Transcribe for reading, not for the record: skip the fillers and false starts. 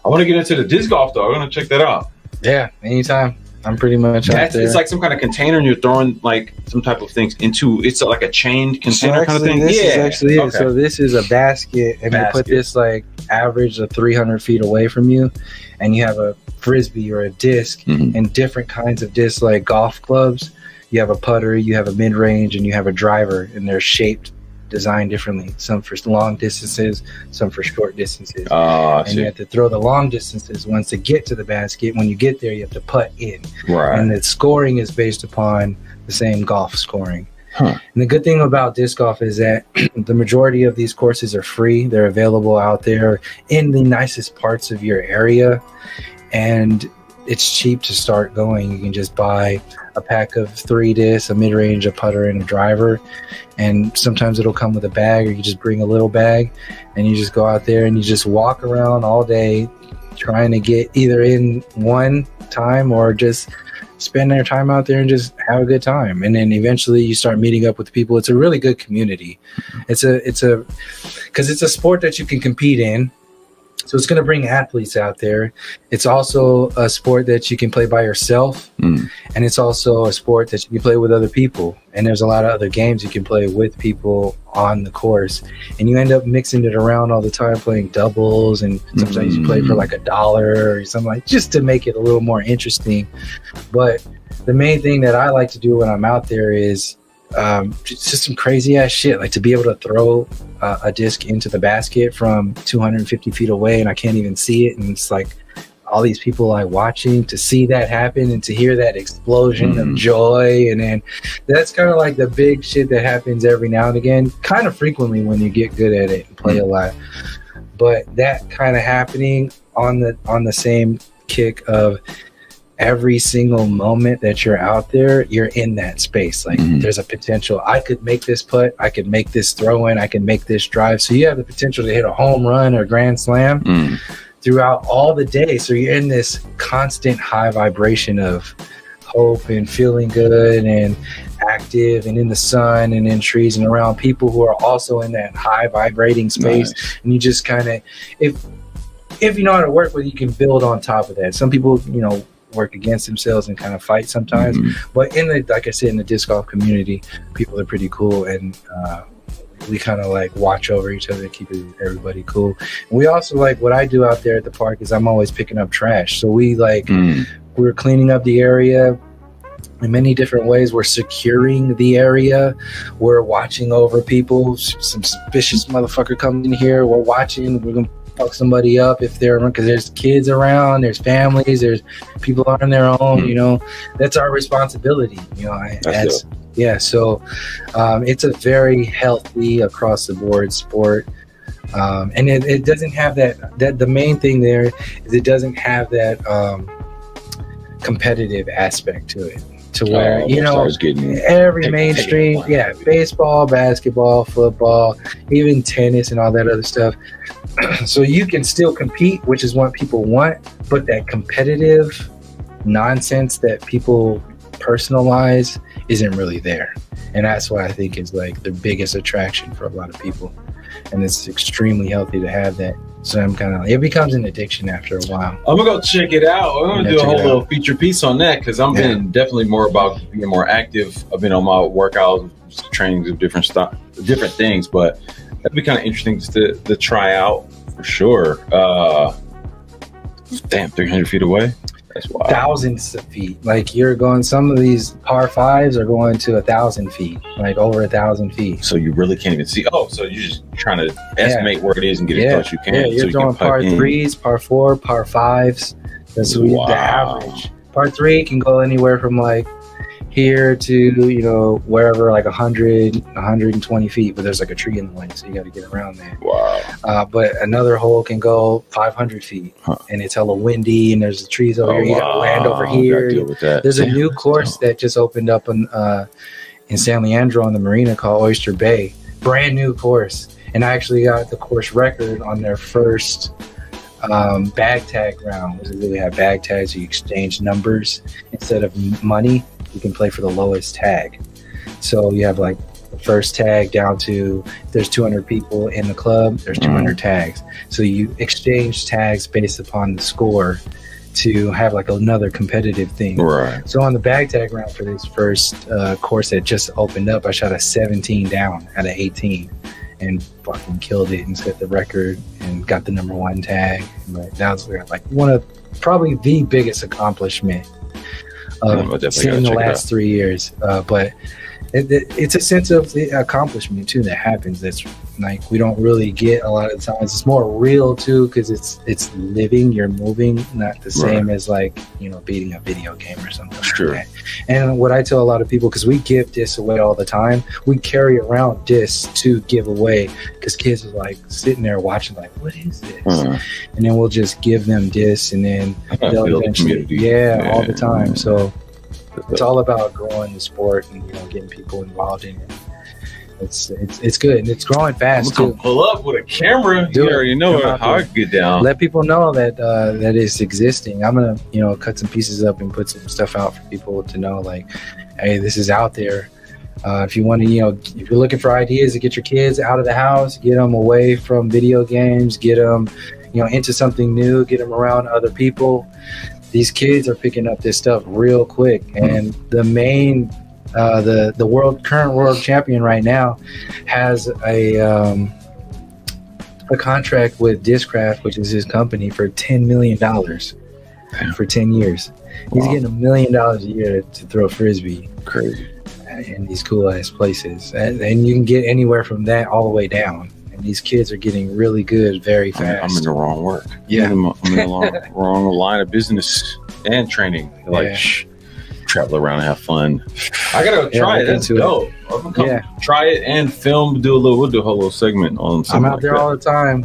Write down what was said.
I want to get into the disc golf though. I want to check that out. Yeah, anytime. I'm pretty much out there. It's like some kind of container, and you're throwing like some type of things into. It's like a chained container kind of thing. This is actually it. So this is a basket, and you put this like average of 300 feet away from you, and you have a frisbee or a disc, and different kinds of discs like golf clubs. You have a putter, you have a mid-range, and you have a driver, and they're shaped, designed differently. Some for long distances, some for short distances. And you have to throw the long distances once to get to the basket. When you get there, you have to putt in. Right. And the scoring is based upon the same golf scoring. And the good thing about disc golf is that the majority of these courses are free. They're available out there in the nicest parts of your area. And it's cheap to start going. You can just buy a pack of 3 discs, a mid-range, a putter, and a driver. And sometimes it'll come with a bag, or you just bring a little bag, and you just go out there and you just walk around all day trying to get either in one time or just spend their time out there and just have a good time. And then eventually you start meeting up with people. It's a really good community. Because it's a sport that you can compete in. So it's going to bring athletes out there. It's also a sport that you can play by yourself. And it's also a sport that you can play with other people. And there's a lot of other games you can play with people on the course. And you end up mixing it around all the time, playing doubles. And sometimes you play for like $1 or something, like, just to make it a little more interesting. But the main thing that I like to do when I'm out there is just some crazy ass shit, like to be able to throw a disc into the basket from 250 feet away and I can't even see it, and it's like all these people like watching to see that happen and to hear that explosion of joy. And then that's kind of like the big shit that happens every now and again, kind of frequently when you get good at it and play a lot. But that kind of happening on the same kick of every single moment that you're out there, you're in that space. Like there's a potential. I could make this putt. I could make this throw in. I can make this drive. So you have the potential to hit a home run or grand slam throughout all the day. So you're in this constant high vibration of hope and feeling good and active and in the sun and in trees and around people who are also in that high vibrating space. And you just kind of, if you know how to work with it, you can build on top of that. Some people, work against themselves and kind of fight sometimes, but like I said, in the disc golf community, people are pretty cool, and we kind of like watch over each other, keep everybody cool. And we also, like, what I do out there at the park is I'm always picking up trash. So we we're cleaning up the area in many different ways. We're securing the area. We're watching over people. Some suspicious motherfucker comes in here. We're watching. We're gonna fuck somebody up if they're around, because there's kids around, there's families, there's people on their own. That's our responsibility. So it's a very healthy across the board sport, and it doesn't have that the main thing there is it doesn't have that competitive aspect to it, to where every mainstream, baseball, basketball, football, even tennis and all that other stuff. So you can still compete, which is what people want, but that competitive nonsense that people personalize isn't really there. And that's what I think is like the biggest attraction for a lot of people. And it's extremely healthy to have that. So I'm it becomes an addiction after a while. I'm gonna go check it out. I'm gonna do a whole little feature piece on that, because I'm been definitely more about being more active. I've been on my workout trainings of different things, but that'd be kind of interesting just to try out for sure. 300 feet away. That's wild. Thousands of feet. Like, you're going, some of these par 5s are going to 1,000 feet, like over 1,000 feet. So you really can't even see. Oh, so you're just trying to estimate where it is and get as close as you can. Yeah, you're throwing par 3s, par 4, par 5s. That's the average. Par 3 can go anywhere from like here to, wherever, like 100, 120 feet, but there's like a tree in the way, so you got to get around there. Wow. But another hole can go 500 feet, and it's hella windy, and there's the trees over here. You got to land over here. Deal with that. There's a new course that just opened up in San Leandro on the marina called Oyster Bay. Brand new course. And I actually got the course record on their first bag tag round. They really have bag tags. You exchange numbers instead of money. You can play for the lowest tag. So you have like the first tag down to, if there's 200 people in the club, there's 200 tags. So you exchange tags based upon the score to have like another competitive thing. Right. So on the bag tag round for this first course that just opened up, I shot a 17 down out of 18 and fucking killed it and set the record and got the #1 tag. But that was like one of probably the biggest accomplishment of in the last 3 years. But it's a sense of the accomplishment too that happens. That's like we don't really get a lot of times. It's more real too because it's living. You're moving, not the same as like beating a video game or something. Sure. Like that. And what I tell a lot of people, because we give discs away all the time, we carry around discs to give away because kids are like sitting there watching like, what is this? And then we'll just give them discs, and then they'll eventually, all the time. So it's all about growing the sport and getting people involved in it. It's good and it's growing fast too. Pull up with a camera. You already know how I get down. Let people know that that it's existing. I'm gonna cut some pieces up and put some stuff out for people to know, like, hey, this is out there. If you want to, if you're looking for ideas to get your kids out of the house, get them away from video games, get them, into something new, get them around other people. These kids are picking up this stuff real quick, and the main, the current world champion right now has a contract with Discraft, which is his company, for $10 million for 10 years. He's getting $1 million a year to throw frisbee. Crazy. In these cool ass places, and you can get anywhere from that all the way down. And these kids are getting really good very fast. I'm in the wrong work. Yeah, I'm in the wrong line of business and training. Like, travel around and have fun. I gotta try it. That's dope. I'm gonna come try it and film. We'll do a whole little segment on something. I'm out there all the time.